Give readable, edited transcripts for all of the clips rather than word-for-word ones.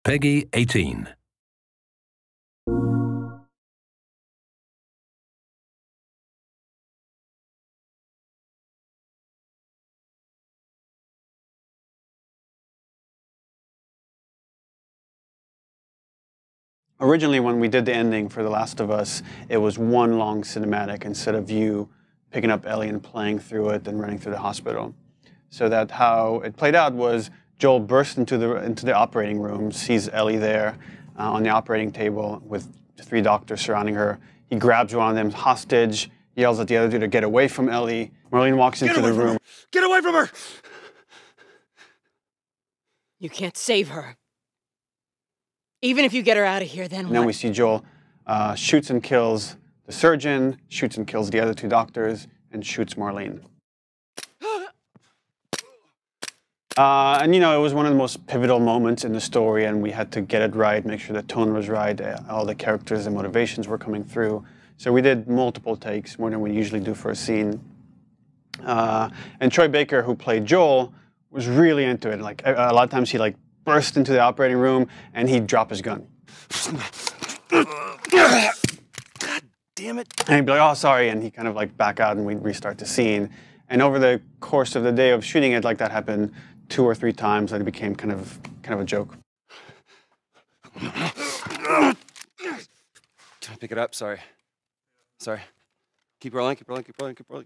Peggy 18. Originally, when we did the ending for The Last of Us, it was one long cinematic instead of you picking up Ellie and playing through it and running through the hospital. So that how it played out was Joel bursts into the operating room, sees Ellie there on the operating table with 3 doctors surrounding her. He grabs one of them hostage, yells at the other 2 to get away from Ellie. Marlene walks into the room. Get away from her! You can't save her. Even if you get her out of here, then what? And then we see Joel shoots and kills the surgeon, shoots and kills the other 2 doctors, and shoots Marlene. And you know, it was one of the most pivotal moments in the story, and we had to get it right, make sure the tone was right, all the characters and motivations were coming through. So we did multiple takes, more than we usually do for a scene. And Troy Baker, who played Joel, was really into it. Like a lot of times he burst into the operating room and he'd drop his gun. God damn it. And he'd be like, oh, sorry, and he'd kind of back out and we'd restart the scene. And over the course of the day of shooting it, that happened 2 or 3 times, and it became kind of a joke. Can I pick it up? Sorry. Keep rolling.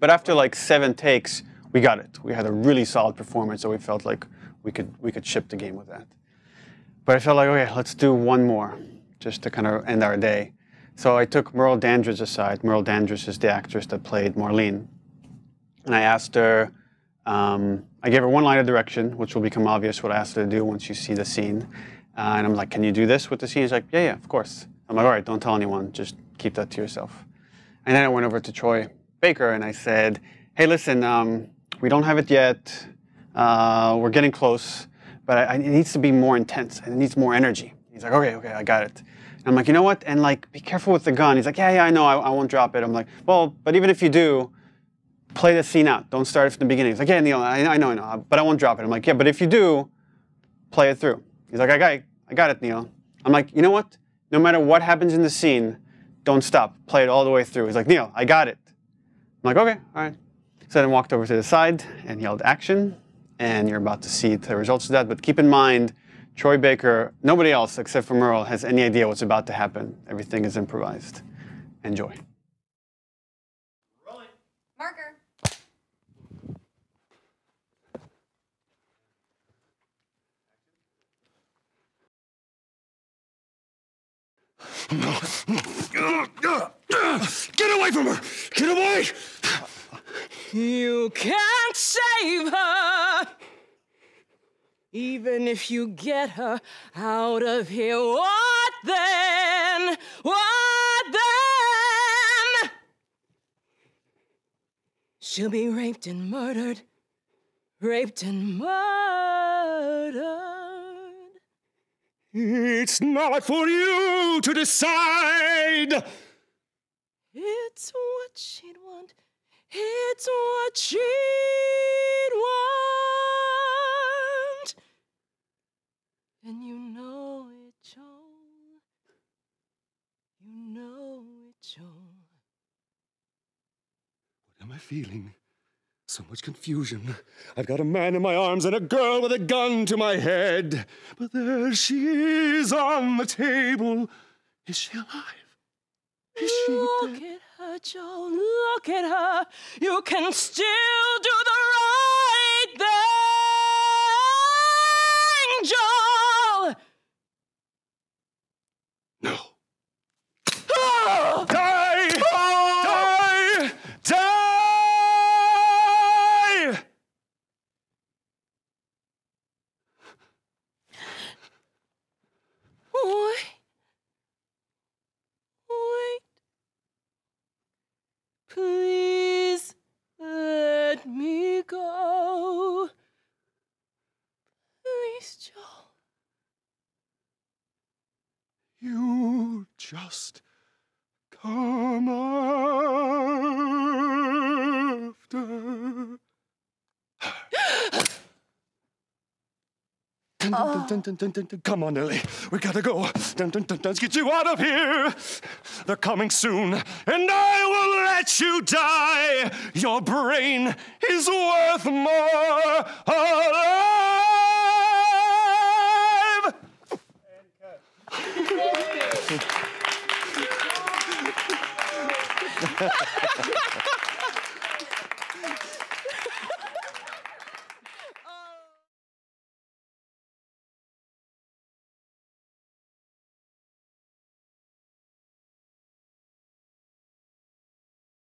But after 7 takes, we got it. We had a really solid performance, so we felt like we could ship the game with that. But I felt like, okay, let's do one more, just to kind of end our day. So I took Merle Dandridge aside. Merle Dandridge is the actress that played Marlene. And I asked her, I gave her one line of direction, which will become obvious what I asked her to do once you see the scene. And I'm like, can you do this with the scene? She's like, yeah, of course. I'm like, all right, don't tell anyone, just keep that to yourself. And then I went over to Troy Baker and I said, hey, listen, we don't have it yet. We're getting close, but it needs to be more intense and it needs more energy. He's like, okay, I got it. And I'm like, you know what? And be careful with the gun. He's like, yeah, I know, I won't drop it. I'm like, well, but even if you do, play the scene out. Don't start it from the beginning. He's like, yeah, Neil, I know, but I won't drop it. I'm like, yeah, but if you do, play it through. He's like, I got it, Neil. I'm like, you know what? No matter what happens in the scene, don't stop. Play it all the way through. He's like, Neil, I got it. I'm like, okay, all right. So then I walked over to the side and yelled action, and you're about to see the results of that. But keep in mind, Troy Baker, nobody else except for Merle has any idea what's about to happen. Everything is improvised. Enjoy. Marker. Get away from her! Get away! You can't save her. Even if you get her out of here, what then? What then? She'll be raped and murdered. Raped and murdered. It's not for you to decide! It's what she'd want. It's what she'd want. And you know it, Joel. You know it, Joel. What am I feeling? So much confusion. I've got a man in my arms and a girl with a gun to my head. But there she is on the table. Is she alive? Is she Look dead? at her, Joel. Look at her. You can still do the right thing, Joel. No. Ah! Die! Die! Die! Wait. Please let me go. Please, Joel. You just come after. Come on, Ellie. We gotta go. Let's get you out of here. They're coming soon, and I will let you die. Your brain is worth more alive.